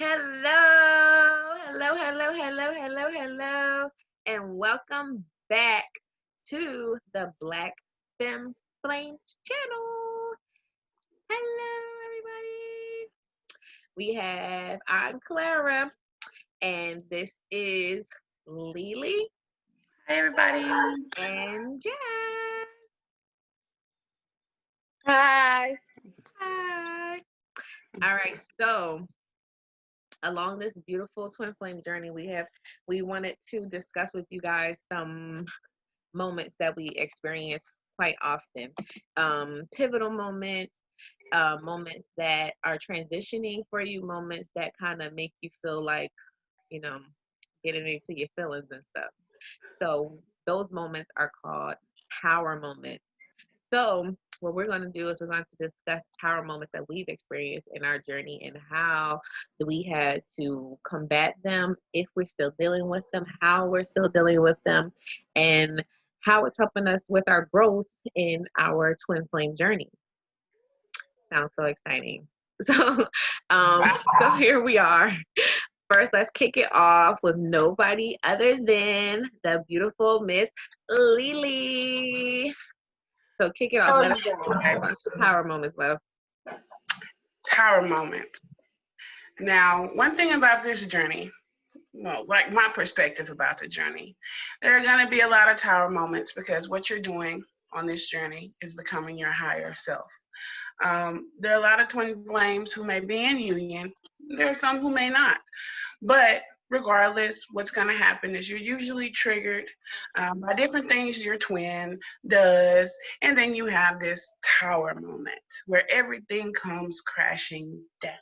Hello, and welcome back to the Black FemFlames channel. Hello, everybody. I'm Clara, and this is Lily Hi, everybody. and Jazz. Hi. Hi. All right, so along this beautiful twin flame journey we wanted to discuss with you guys some moments that we experience quite often, pivotal moments, moments that are transitioning for you, moments that kind of make you feel like, you know, getting into your feelings and stuff. So those moments are called power moments. So what we're going to do is we're going to discuss power moments that we've experienced in our journey and how we had to combat them, if we're still dealing with them, how we're still dealing with them, and how it's helping us with our growth in our twin flame journey. Sounds so exciting. So, so here we are. First, let's kick it off with nobody other than the beautiful Miss Lily. So kick it off. How are Let you us know guys? about your power moments, love. Tower moment. Now, one thing about this journey, well, like my perspective about the journey, there are going to be a lot of tower moments because what you're doing on this journey is becoming your higher self. There are a lot of twin flames who may be in union. There are some who may not. But regardless, what's going to happen is you're usually triggered by different things your twin does. And then you have this tower moment where everything comes crashing down.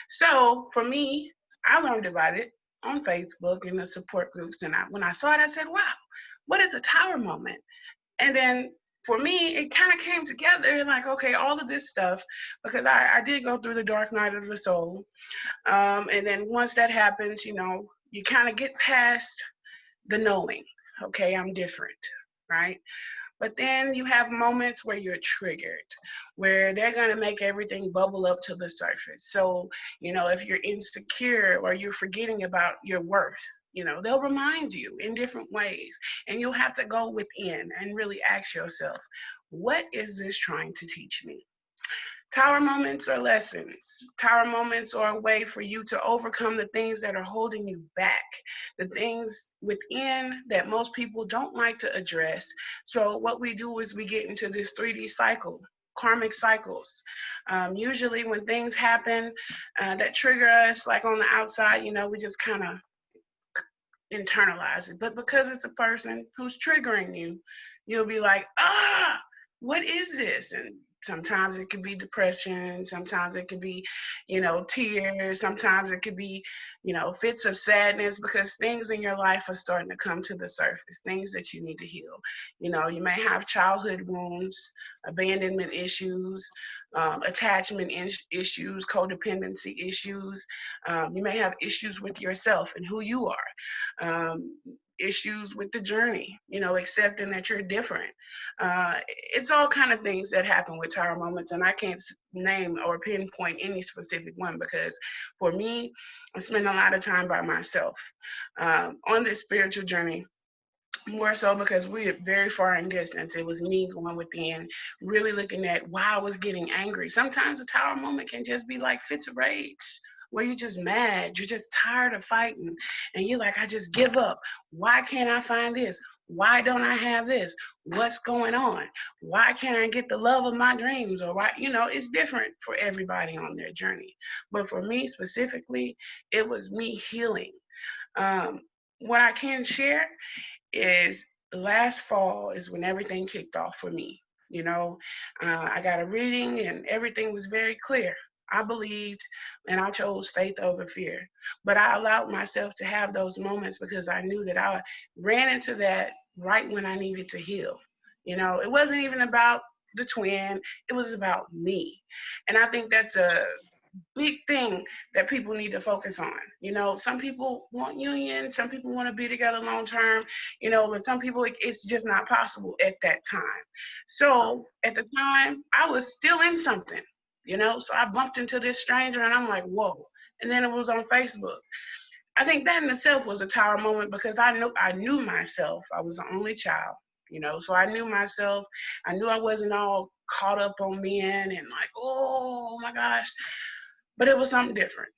So for me, I learned about it on Facebook in the support groups. And when I saw it, I said, wow, what is a tower moment? And then for me, it kind of came together like, okay, all of this stuff, because I did go through the dark night of the soul. And then once that happens, you kind of get past the knowing, okay, I'm different, right? But then you have moments where you're triggered, where they're going to make everything bubble up to the surface. So, if you're insecure or you're forgetting about your worth, they'll remind you in different ways. And you'll have to go within and really ask yourself, what is this trying to teach me? Tower moments are lessons. Tower moments are a way for you to overcome the things that are holding you back, the things within that most people don't like to address. So, what we do is we get into this 3D cycle. Karmic cycles. Usually, when things happen that trigger us, like on the outside, we just kind of internalize it. But because it's a person who's triggering you, you'll be like, what is this? And sometimes it could be depression, sometimes it could be, tears, sometimes it could be, fits of sadness because things in your life are starting to come to the surface, things that you need to heal. You may have childhood wounds, abandonment issues, attachment issues, codependency issues. You may have issues with yourself and who you are. Issues with the journey, accepting that you're different. It's all kind of things that happen with tower moments, and I can't name or pinpoint any specific one because for me, I spend a lot of time by myself on this spiritual journey. More so because we are very far in distance. It was me going within, really looking at why I was getting angry. Sometimes a tower moment can just be like fits of rage, where you're just mad, you're just tired of fighting, and you're like, I just give up. Why can't I find this? Why don't I have this? What's going on? Why can't I get the love of my dreams? Or why, it's different for everybody on their journey. But for me specifically, it was me healing. What I can share is last fall is when everything kicked off for me. I got a reading and everything was very clear. I believed and I chose faith over fear. But I allowed myself to have those moments because I knew that I ran into that right when I needed to heal. It wasn't even about the twin, it was about me. And I think that's a big thing that people need to focus on. Some people want union, some people want to be together long term, but some people it's just not possible at that time. So at the time, I was still in something. So I bumped into this stranger and I'm like, whoa. And then it was on Facebook. I think that in itself was a tower moment because I knew myself. I was the only child, so I knew myself. I knew I wasn't all caught up on men and like, oh my gosh. But it was something different,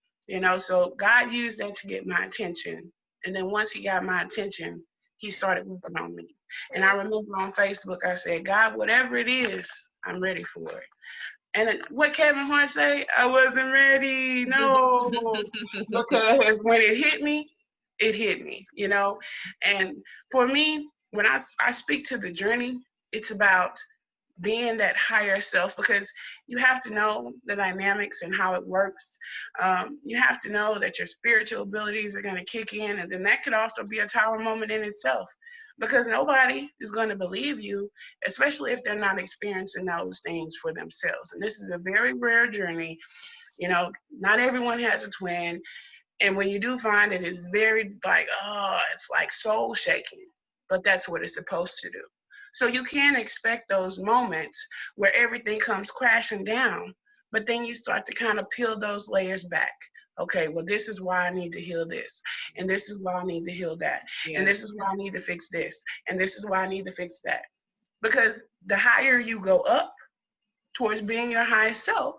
So God used that to get my attention. And then once he got my attention, he started working on me. And I remember on Facebook, I said, God, whatever it is, I'm ready for it. And what Kevin Hart say? I wasn't ready. No, because when it hit me, And for me, when I speak to the journey, it's about being that higher self because you have to know the dynamics and how it works. You have to know that your spiritual abilities are going to kick in, and then that could also be a tower moment in itself because nobody is going to believe you, especially if they're not experiencing those things for themselves. And this is a very rare journey. Not everyone has a twin. And when you do find it, it's very like, it's like soul shaking, but that's what it's supposed to do. So you can expect those moments where everything comes crashing down, but then you start to kind of peel those layers back. Okay, well, this is why I need to heal this, and this is why I need to heal that, and this is why I need to fix this, and this is why I need to fix that. Because the higher you go up towards being your highest self,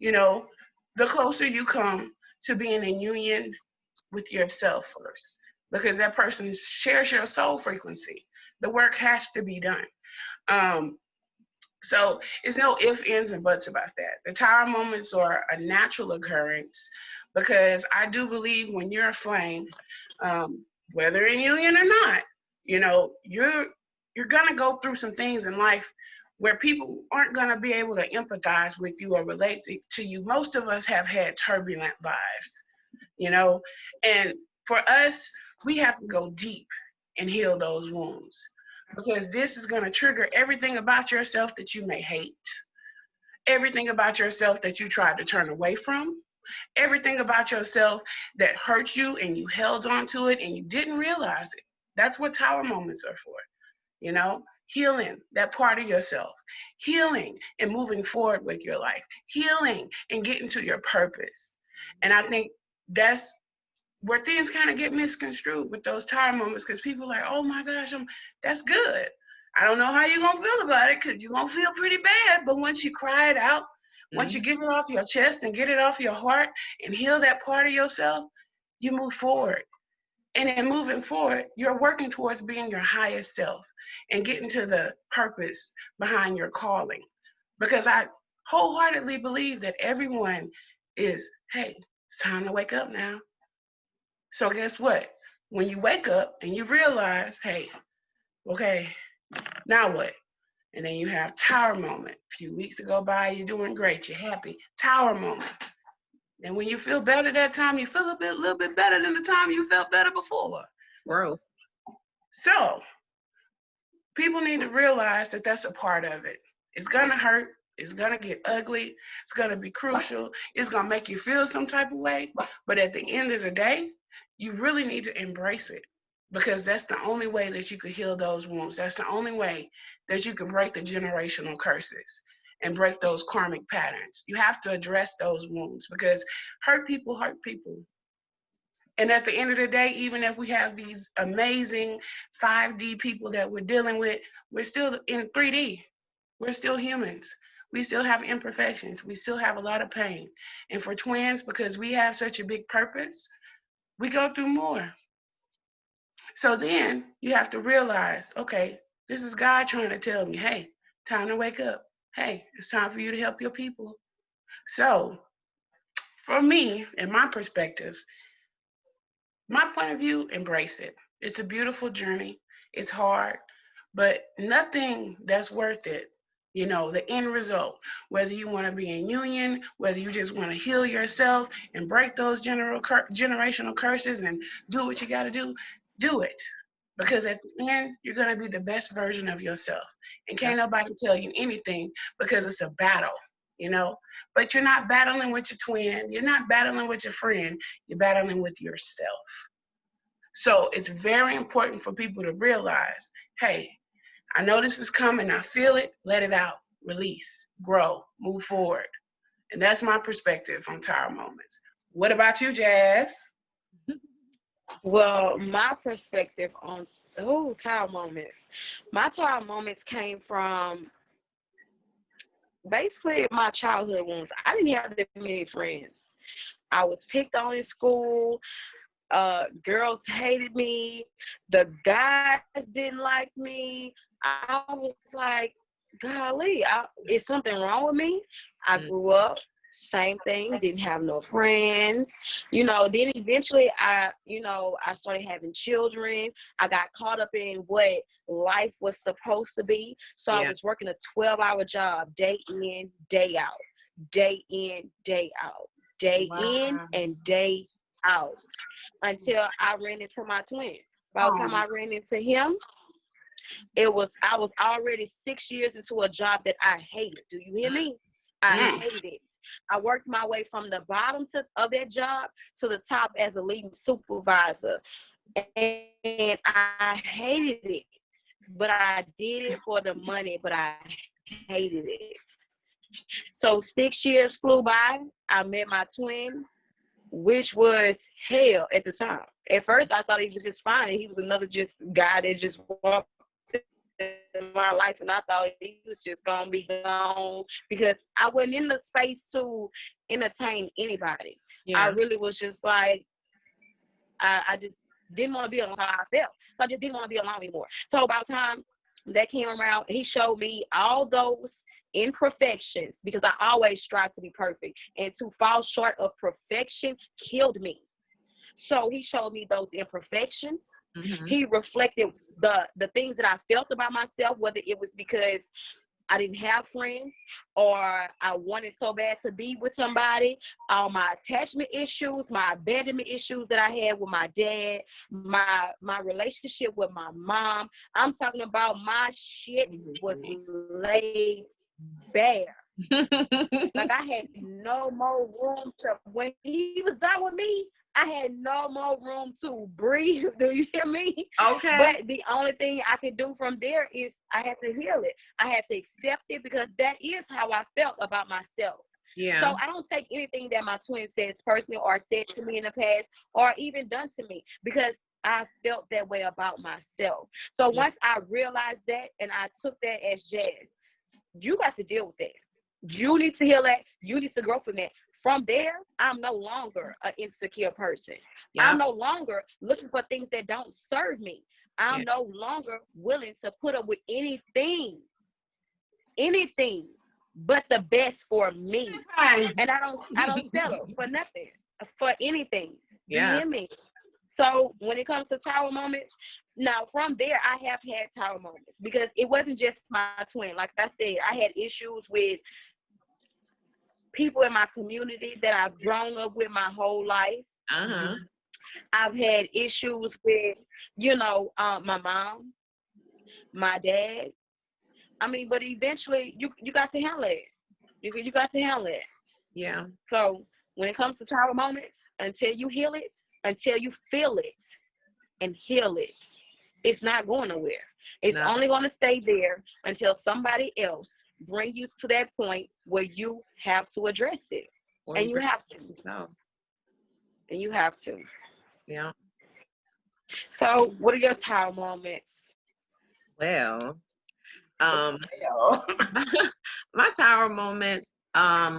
the closer you come to being in union with yourself first, because that person shares your soul frequency. The work has to be done. Um, so it's no ifs, ands, and buts about that. The tower moments are a natural occurrence because I do believe when you're a flame, whether in union or not, you're gonna go through some things in life where people aren't gonna be able to empathize with you or relate to you. Most of us have had turbulent lives, and for us, we have to go deep and heal those wounds because this is going to trigger everything about yourself that you may hate, everything about yourself that you tried to turn away from, everything about yourself that hurt you and you held on to it and you didn't realize it. That's what tower moments are for, healing that part of yourself, healing and moving forward with your life, healing and getting to your purpose. And I think that's where things kind of get misconstrued with those tower moments because people are like, oh my gosh, that's good. I don't know how you're going to feel about it because you're going to feel pretty bad. But once you cry it out, once you get it off your chest and get it off your heart and heal that part of yourself, you move forward. And in moving forward, you're working towards being your highest self and getting to the purpose behind your calling. Because I wholeheartedly believe that everyone is, hey, it's time to wake up now. So guess what? When you wake up and you realize, hey, okay, now what? And then you have tower moment. A few weeks go by, you're doing great, you're happy. Tower moment. And when you feel better that time, you feel a little bit better than the time you felt better before. Growth. So people need to realize that that's a part of it. It's gonna hurt. It's gonna get ugly. It's gonna be crucial. It's gonna make you feel some type of way. But at the end of the day, you really need to embrace it because that's the only way that you could heal those wounds. That's the only way that you can break the generational curses and break those karmic patterns. You have to address those wounds because hurt people hurt people. And at the end of the day, even if we have these amazing 5D people that we're dealing with, we're still in 3D. We're still humans. We still have imperfections. We still have a lot of pain. And for twins, because we have such a big purpose, we go through more. So then you have to realize, okay, this is God trying to tell me, hey, time to wake up. Hey, it's time for you to help your people. So for me, in my perspective, my point of view, embrace it. It's a beautiful journey. It's hard, but nothing that's worth it. The end result, whether you want to be in union, whether you just want to heal yourself and break those generational curses and do what you got to do it. Because at the end, you're going to be the best version of yourself. And can't nobody tell you anything because it's a battle, But you're not battling with your twin. You're not battling with your friend. You're battling with yourself. So it's very important for people to realize, hey, I know this is coming. I feel it. Let it out. Release. Grow. Move forward. And that's my perspective on tower moments. What about you, Jazz? Well, my perspective on tower moments. My tower moments came from basically my childhood wounds. I didn't have that many friends. I was picked on in school. Girls hated me. The guys didn't like me. I was like, golly, is something wrong with me? I grew up, same thing, didn't have no friends. Then eventually I started having children. I got caught up in what life was supposed to be. So I Yeah. was working a 12-hour job, day in, day out, day in, day out, day in, Wow. and day out, until I ran into my twin. By the time Oh, I ran into him, I was already 6 years into a job that I hated. Do you hear me? I mm. hated it. I worked my way from the bottom of that job to the top as a leading supervisor. And I hated it. But I did it for the money, but I hated it. So 6 years flew by. I met my twin, which was hell at the time. At first, I thought he was just fine. He was another just guy that just walked in my life, and I thought he was just gonna be gone because I wasn't in the space to entertain anybody. I really was just like, Yeah. I just didn't want to be alone how I felt. So I just didn't want to be alone anymore. So about the time that came around, he showed me all those imperfections, because I always strive to be perfect, and to fall short of perfection killed me. So he showed me those imperfections. He Mm-hmm. reflected the things that I felt about myself, whether it was because I didn't have friends or I wanted so bad to be with somebody, all my attachment issues, my abandonment issues that I had with my dad, my relationship with my mom. I'm talking about my shit was laid bare. Like I had no more room to, when he was done with me, I had no more room to breathe. Do you hear me? But Okay. the only thing I could do from there is I had to heal it. I had to accept it, because that is how I felt about myself. Yeah. So I don't take anything that my twin says personally, or said to me in the past, or even done to me, because I felt that way about myself. So Yeah. once I realized that and I took that as Jazz, you got to deal with that. You need to heal that. You need to grow from that. From there, I'm no longer an insecure person. I'm Yep. no longer looking for things that don't serve me. Yeah. I'm no longer willing to put up with anything but the best for me. Fine. And I don't settle for nothing, for anything. Do you Yeah. hear me? So when it comes to tower moments, now from there I have had tower moments, because it wasn't just my twin. Like I said, I had issues with people in my community that I've grown up with my whole life. Uh-huh. Mhm. I've had issues with, my mom, my dad. I mean, but eventually you got to handle it. You got to handle it. Yeah. So when it comes to tower moments, until you heal it, until you feel it and heal it, it's not going nowhere. It's No. only going to stay there until somebody else bring you to that point where you have to address it. Or And you you bring have to. it yourself. And you have to. Yeah. So what are your tower moments? Well, um, Well, my tower moments, I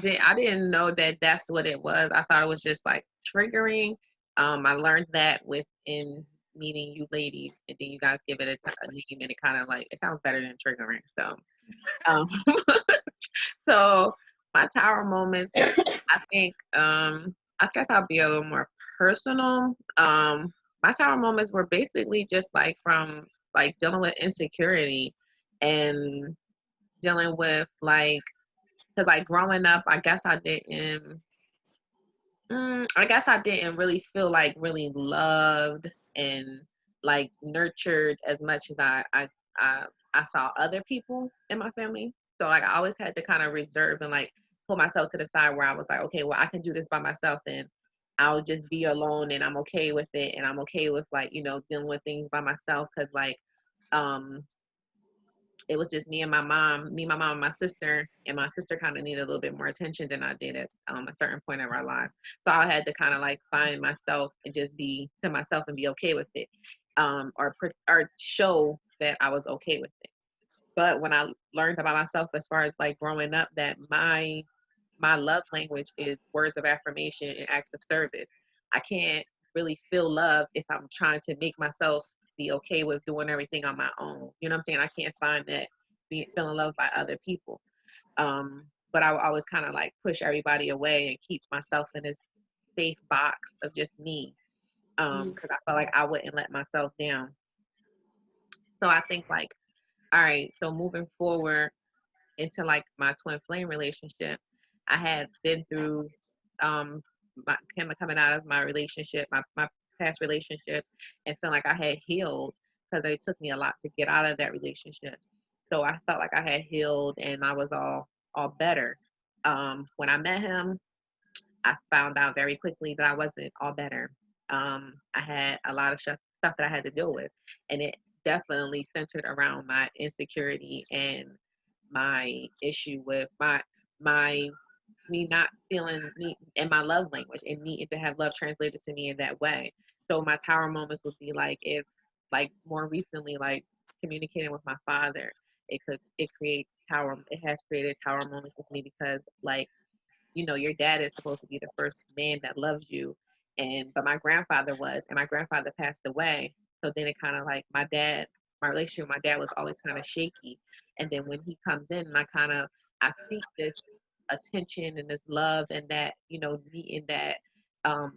didn't know that that's what it was. I thought it was just like triggering. I learned that within meeting you ladies, and then you guys give it a name, and it kind of like it sounds better than triggering. So, um, so my tower moments, I think, I guess I'll be a little more personal. My tower moments were basically just like from like dealing with insecurity and dealing with like, because like growing up, I guess I didn't really feel like really loved and like nurtured as much as I, I saw other people in my family. So like I always had to kind of reserve and like pull myself to the side where I was like, okay, well I can do this by myself, and I'll just be alone, and I'm okay with it, and I'm okay with like dealing with things by myself, because like um it was just me, my mom, and my sister. And my sister kind of needed a little bit more attention than I did at a certain point in our lives. So I had to kind of like find myself and just be to myself and be okay with it, or show that I was okay with it. But when I learned about myself as far as like growing up, that my love language is words of affirmation and acts of service. I can't really feel love if I'm trying to make myself be okay with doing everything on my own. You know what I'm saying? I can't find that being feeling loved by other people. But I would always kind of like push everybody away and keep myself in this safe box of just me. Because I felt like I wouldn't let myself down. So I think like, all right, so moving forward into like my twin flame relationship, I had been through coming out of my relationship, my past relationships, and felt like I had healed because it took me a lot to get out of that relationship. So I felt like I had healed and I was all better. When I met him, I found out very quickly that I wasn't all better. I had a lot of stuff that I had to deal with, and it definitely centered around my insecurity and my issue with my me not feeling me and my love language and needing to have love translated to me in that way. So my tower moments would be like if like more recently like communicating with my father, it creates tower it has created tower moments with me because like your dad is supposed to be the first man that loves you. But my grandfather was, and my grandfather passed away. So then it kind of like my relationship with my dad was always kind of shaky. And then when he comes in and I seek this attention and this love and that, needing that, um,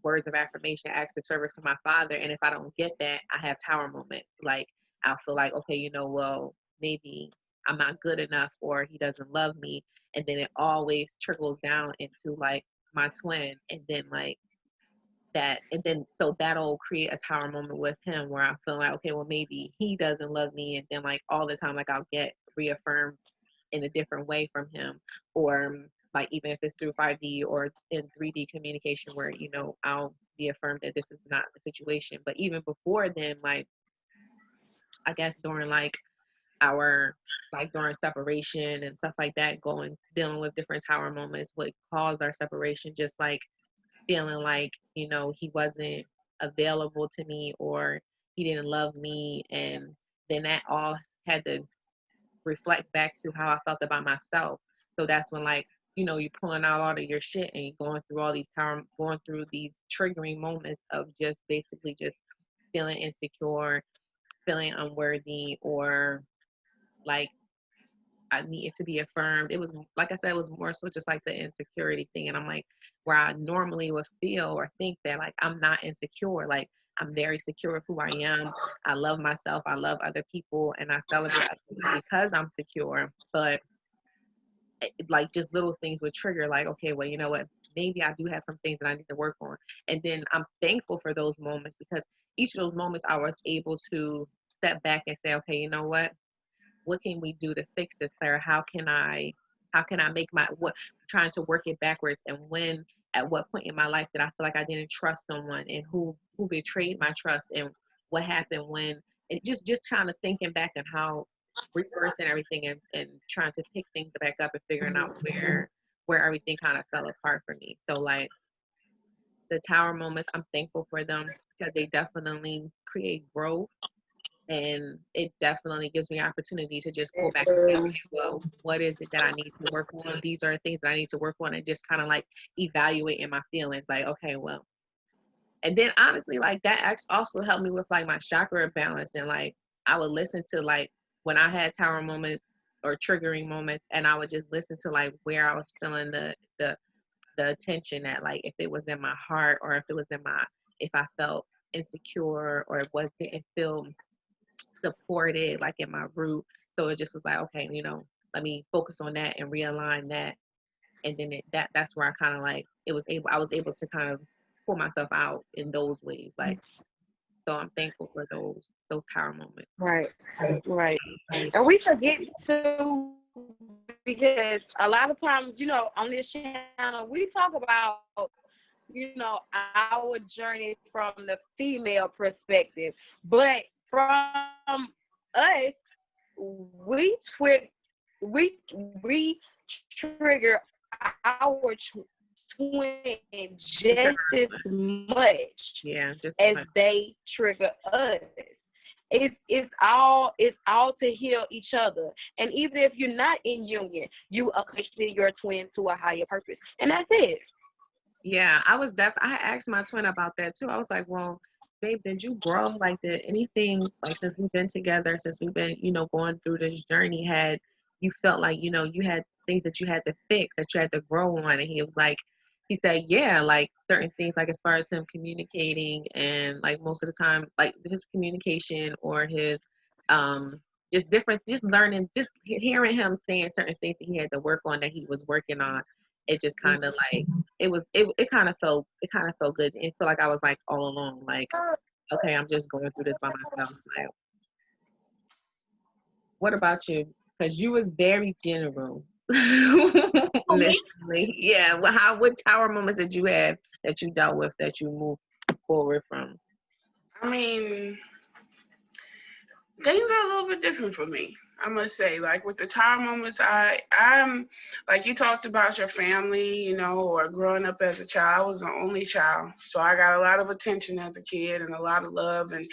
words of affirmation, acts of service to my father. And if I don't get that, I have tower moments. Like I'll feel like, okay, well, maybe I'm not good enough or he doesn't love me. And then it always trickles down into like my twin. And then like that, and then so that'll create a tower moment with him where I feel like, okay, well, maybe he doesn't love me. And then like all the time, like I'll get reaffirmed in a different way from him, or like even if it's through 5D or in 3D communication where I'll be affirmed that this is not the situation. But even before then, like I guess during like during separation and stuff like that, dealing with different tower moments what caused our separation, just like feeling like he wasn't available to me or he didn't love me, and then that all had to reflect back to how I felt about myself. So that's when like, you're pulling out all of your shit and you're going through these triggering moments of just basically just feeling insecure, feeling unworthy, or like I needed to be affirmed. It was like I said, it was more so just like the insecurity thing. And I'm like, where I normally would feel or think that like I'm not insecure, like I'm very secure with who I am. I love myself. I love other people, and I celebrate others because I'm secure. But like just little things would trigger like, okay, well, you know what? Maybe I do have some things that I need to work on. And then I'm thankful for those moments because each of those moments I was able to step back and say, okay, you know what can we do to fix this, Claire? How can I make what trying to work it backwards, and when at what point in my life did I feel like I didn't trust someone, and who betrayed my trust, and what happened when, and just kind of thinking back and how reversing everything and trying to pick things back up and figuring out where everything kind of fell apart for me. So like the tower moments, I'm thankful for them because they definitely create growth, and it definitely gives me an opportunity to just pull back and say, okay, well, what is it that I need to work on? These are the things that I need to work on, and just kind of like evaluating my feelings. Like, okay, well, and then honestly, like that also helped me with like my chakra balance. And like I would listen to like when I had tower moments or triggering moments, and I would just listen to like where I was feeling the attention at, like if it was in my heart or if it was if I felt insecure or it didn't feel supported like in my root. So it just was like, okay, let me focus on that and realign that. And then that's where I kind of like I was able to kind of pull myself out in those ways. Like, so I'm thankful for those tower moments. Right. And we forget to, because a lot of times, on this channel, we talk about, our journey from the female perspective. But from us, we we trigger our twin just as much Yeah, just as they trigger us. It's all to heal each other. And even if you're not in union, you awaken your twin to a higher purpose. And that's it. yeah. I asked my twin about that too. I was like, well, babe, did you grow? Like, did anything, like, since we've been together, since we've been, going through this journey, had you felt like, you had things that you had to fix, that you had to grow on? And he was like, he said, yeah, like certain things, like as far as him communicating, and like most of the time, like his communication, or his, just different, just learning, just hearing him saying certain things that he had to work on, that he was working on. It just kind of like, it kind of felt good. It felt like I was like all alone, like, okay, I'm just going through this by myself. Like, what about you? Because you was very general. Initially. Yeah. Well, what tower moments did you have that you dealt with, that you moved forward from? I mean, things are a little bit different for me. I must say, like with the tower moments, I'm like you talked about your family, or growing up as a child. I was the only child, so I got a lot of attention as a kid and a lot of love. And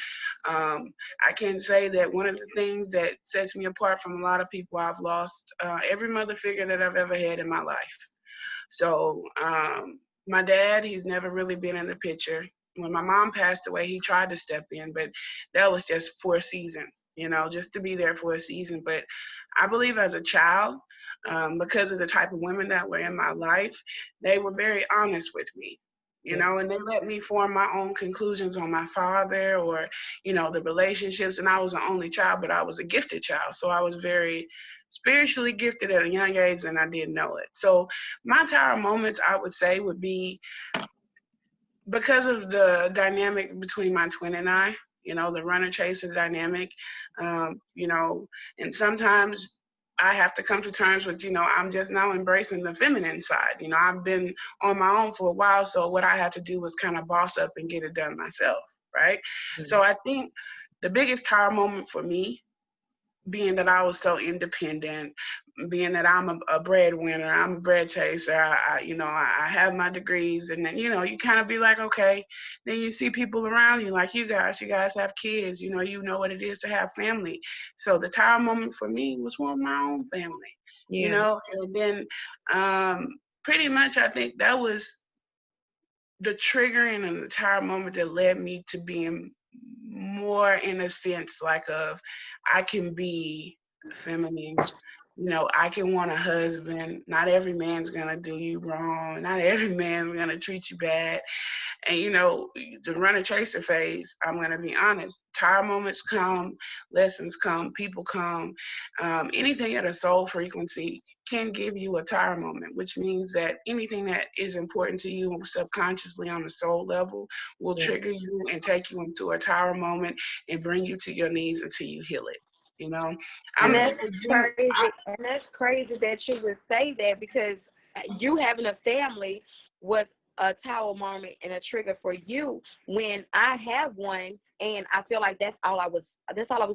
I can say that one of the things that sets me apart from a lot of people, I've lost every mother figure that I've ever had in my life. So my dad, he's never really been in the picture. When my mom passed away, he tried to step in, but that was just for a season, just to be there for a season. But I believe as a child, because of the type of women that were in my life, they were very honest with me. And they let me form my own conclusions on my father, or, the relationships. And I was the only child, but I was a gifted child. So I was very spiritually gifted at a young age, and I didn't know it. So my tower moments, I would say, would be because of the dynamic between my twin and I, the runner chaser dynamic, and sometimes I have to come to terms with, I'm just now embracing the feminine side. I've been on my own for a while, so what I had to do was kind of boss up and get it done myself, right? Mm. So I think the biggest tower moment for me, being that I was so independent, being that I'm a breadwinner, I'm a bread chaser, I have my degrees, and then, you kind of be like, okay, then you see people around you, like you guys have kids, you know what it is to have family. So the tower moment for me was one of my own family, Yeah. and then pretty much I think that was the triggering and the tower moment that led me to being more in a sense like of I can be feminine. I can want a husband. Not every man's gonna do you wrong. Not every man's gonna treat you bad. And the runner chaser phase, I'm gonna be honest. Tire moments come, lessons come, people come. Anything at a soul frequency can give you a tire moment, which means that anything that is important to you subconsciously on the soul level will trigger you and take you into a tire moment and bring you to your knees until you heal it. And that's crazy. And that's crazy that you would say that, because you having a family was a tower moment and a trigger for you. When I have one, and I feel like that's all I was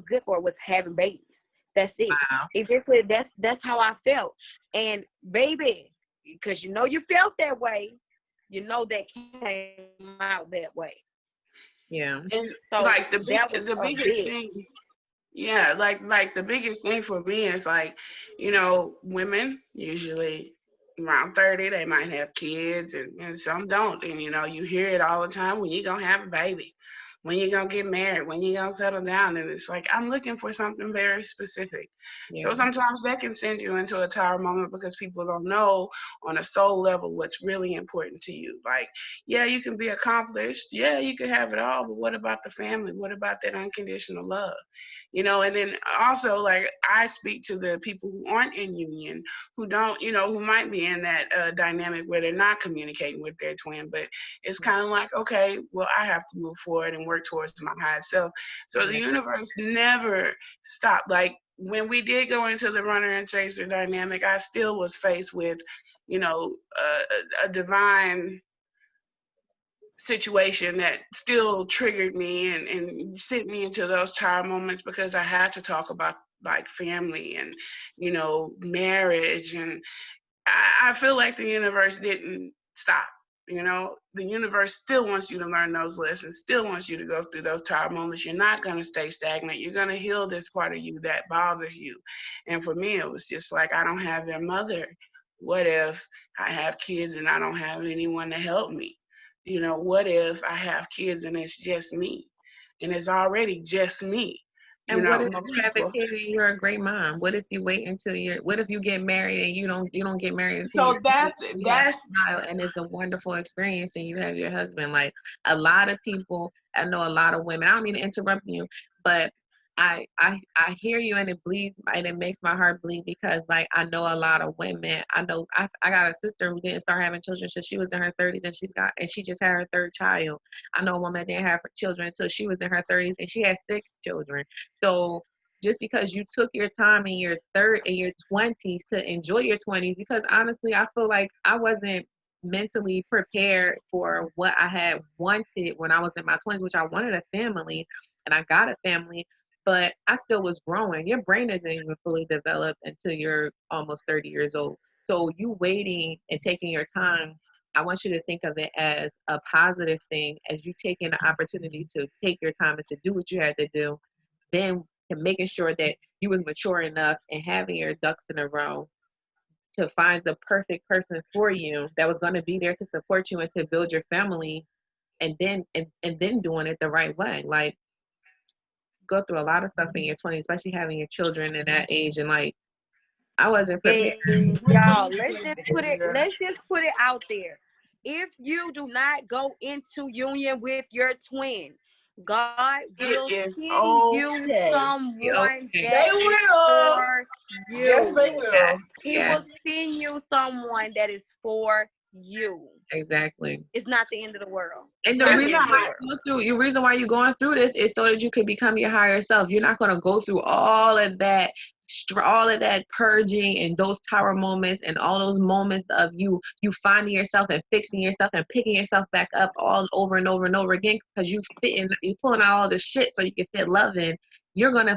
good for, was having babies. That's it. Wow. Eventually, that's how I felt. And baby, because you felt that way, that came out that way. Yeah. And So like the biggest thing, yeah, like the biggest thing for me is like, women usually around 30, they might have kids, and some don't. And you hear it all the time: when you gonna have a baby, when you gonna get married, when you gonna settle down. And it's like, I'm looking for something very specific. So sometimes that can send you into a tower moment, because people don't know on a soul level what's really important to you. Like, yeah, you can be accomplished, yeah, you can have it all, but what about the family? What about that unconditional love? And then also, like, I speak to the people who aren't in union, who don't, who might be in that dynamic where they're not communicating with their twin, but it's kind of like, okay, well, I have to move forward and work towards my higher self. So the universe never stopped. Like, when we did go into the runner and chaser dynamic, I still was faced with, a divine situation that still triggered me and sent me into those tower moments, because I had to talk about like family and, you know, marriage. And I feel like the universe didn't stop. You know, the universe still wants you to learn those lessons, still wants you to go through those tired moments. You're not going to stay stagnant. You're going to heal this part of you that bothers you. And for me, it was just like, I don't have their mother. What if I have kids and I don't have anyone to help me? You know, what if I have kids and it's just me? And it's already just me. You And what know, if most you have a people. kid and you're a great mom? What if you wait until what if you get married and you don't get married until So you have that's a child and it's a wonderful experience and you have your husband? Like a lot of people, I know a lot of women, I don't mean to interrupt you, but I hear you and it bleeds and it makes my heart bleed because like I know a lot of women. I know I got a sister who didn't start having children until she was in her 30s and she just had her third child. I know a woman that didn't have children until she was in her 30s and she had 6 children. So just because you took your time in your 20s to enjoy your 20s, because honestly, I feel like I wasn't mentally prepared for what I had wanted when I was in my 20s, which I wanted a family and I got a family, but I still was growing. Your brain isn't even fully developed until you're almost 30 years old. So you waiting and taking your time, I want you to think of it as a positive thing as you taking the opportunity to take your time and to do what you had to do, then and making sure that you was mature enough and having your ducks in a row to find the perfect person for you that was going to be there to support you and to build your family, and then doing it the right way. Like go through a lot of stuff in your 20s, especially having your children in that age, and like I wasn't prepared. And y'all, let's just put it out there. If you do not go into union with your twin, God It will is send you okay. someone Okay. They that is will. for Yes, they you. will. He Yeah, will send you someone that is for you. exactly. It's not the end of the world. It's And the not It's the reason end of why the not. world. the reason why you're going through this is so that you can become your higher self. You're not going to go through all of that, all of that purging and those tower moments and all those moments of you finding yourself and fixing yourself and picking yourself back up all over and over and over again because you pulling out all this shit so you can fit love in. You're gonna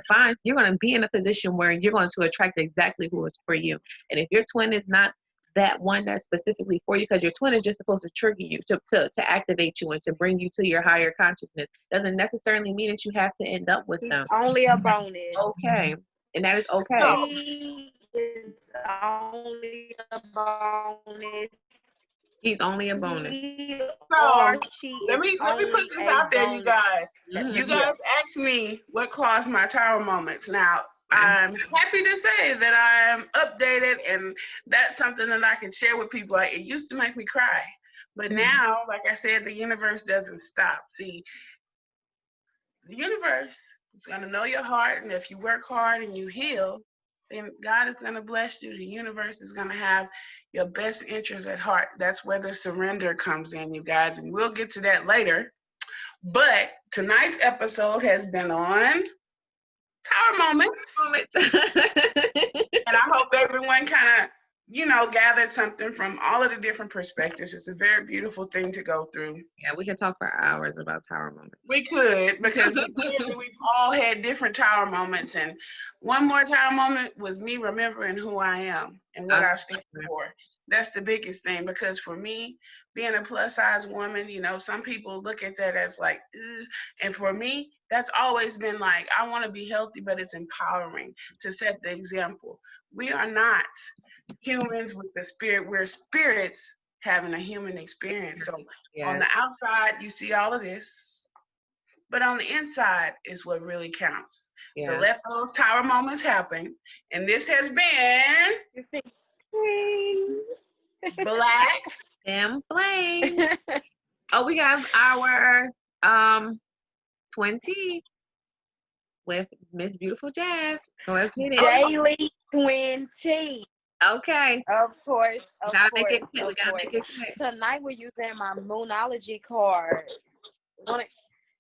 be in a position where you're going to attract exactly who is for you. And if your twin is not that one that's specifically for you, because your twin is just supposed to trigger you to activate you and to bring you to your higher consciousness, doesn't necessarily mean that you have to end up with He's them. only a bonus. Okay, and that is okay. So He is only a bonus. He's only a bonus. He so or she let is me put only this a out there, you bonus. guys. Mhm. You guys asked me what caused my tower moments. Now I'm happy to say that I am updated, and that's something that I can share with people. Like, it used to make me cry, but Mhm. now, like I said, the universe doesn't stop. See, the universe is going to know your heart, and if you work hard and you heal, then God is going to bless you. The universe is going to have your best interests at heart. That's where the surrender comes in, you guys, and we'll get to that later. But tonight's episode has been on tower moments, and I hope everyone kind of, gathered something from all of the different perspectives. It's a very beautiful thing to go through. Yeah, we can talk for hours about tower moments. We could, because clearly we've all had different tower moments. And one more tower moment was me remembering who I am and what I stand for. That's the biggest thing, because for me, being a plus size woman, some people look at that as like, ugh. And for me, that's always been like, I want to be healthy, but it's empowering to set the example. We are not humans with the spirit, we're spirits having a human experience. So on Yeah, the outside, you see all of this, but on the inside is what really counts. So yeah. let those tower moments happen. And this has been You see? Black. Them flame. Oh, we have our 20 with Miss Beautiful Jazz. So let's get it. Daily 20. Okay. Of course, of Gotta course, make it quick. of We gotta course. make it quick. Tonight we're using my Moonology card. Want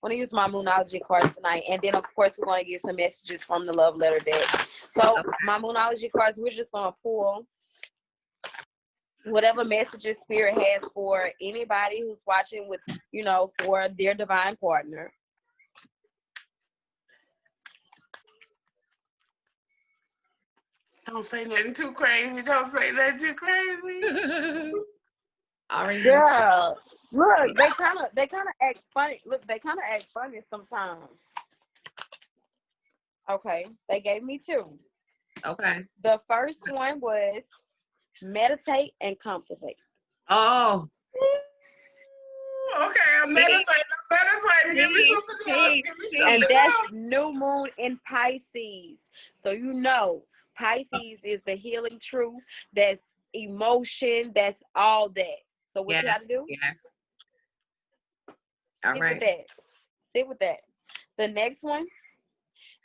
to use my Moonology card tonight, and then of course we're going to get some messages from the love letter deck. So my Moonology cards, we're just going to pull whatever messages Spirit has for anybody who's watching with, for their divine partner. Don't say nothing too crazy. Don't say nothing too crazy. Already. Girl, look, they kind of act funny. Look, they kind of act funny sometimes. Okay, they gave me two. Okay. The first one was meditate and contemplate. Oh. Okay, I'm meditating. Give me something else. Give me something And else. that's new moon in Pisces. So you know, Pisces is the healing truth. That's emotion. That's all that. So what you Yes. got to do? Yes. All Sit right. with that. Sit with that. The next one,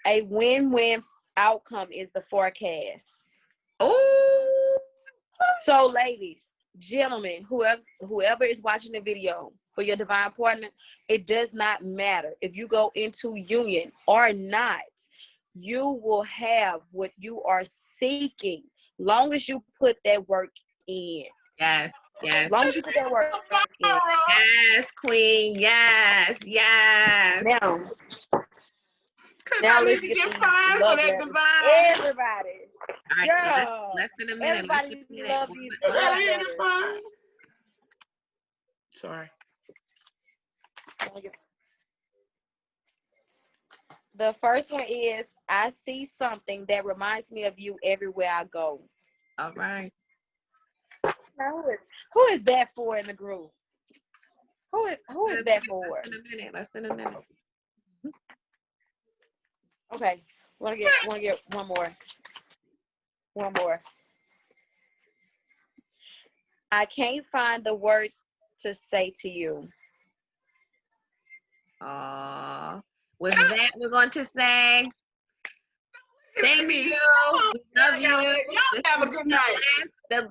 a win-win outcome is the forecast. Oh. So, ladies, gentlemen, whoever is watching the video for your divine partner, it does not matter if you go into union or not. You will have what you are seeking, long as you put that work in. Yes. Yes. Long as you put that work in. Yes, queen. Yes. Yes. Because Now I need let's to get get these fined for love that letters. divine. Everybody, All right. girl, Less than a minute. everybody love these love I need to letters. find. Sorry. The first one is, I see something that reminds me of you everywhere I go. All right. Now, who is that for in the group? Who is that for? Less than a minute. Okay, wanna get one more. I can't find the words to say to you. With that, we're going to say thank you. We love you. Y'all have a good night. The